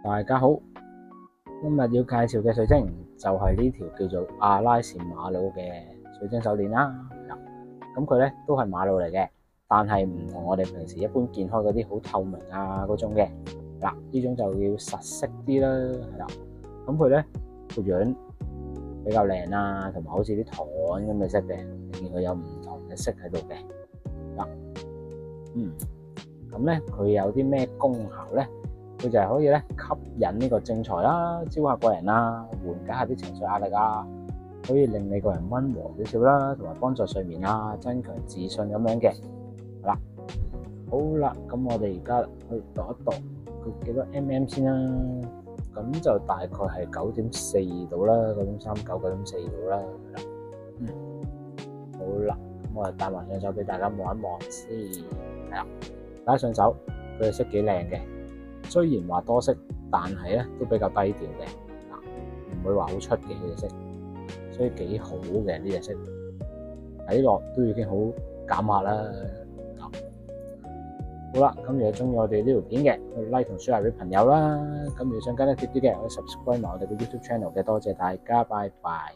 大家好，今日要介紹嘅水晶就係呢條叫做阿拉善瑪瑙嘅水晶手鏈啦。咁佢咧都係瑪瑙嚟嘅，但係唔同我哋平時一般見開嗰啲好透明啊嗰種嘅。嗱，呢種就要實色啲啦，係啦。咁佢咧個樣比較靚啦，同埋好似啲糖咁嘅色嘅，你見佢有唔同嘅色喺度嘅。嗱，咁咧佢有啲咩功效咧？佢就係可以咧吸引呢個正財啦，招下貴人啦，緩解下啲情緒壓力啊，可以令你個人溫和少少啦，同埋幫助睡眠啊，增強自信咁樣嘅。好啦，咁我哋而家去度一度佢幾多 mm 先啦。咁就大概係9.4度啦，9.39、9.4度啦。好啦，咁我哋戴埋上手俾大家望一望先。係啦，戴上手，佢嘅色幾靚嘅。雖然話多色，但係咧都比較低調嘅，唔會話好出嘅呢隻色，所以幾好嘅呢隻色，睇落都已經好減壓啦。好啦，咁如果中意我哋呢條片嘅，去 like 同 share 俾朋友啦。咁如果想跟得貼啲嘅，可以 subscribe 埋我哋嘅 YouTube channel 嘅。多謝大家，拜拜。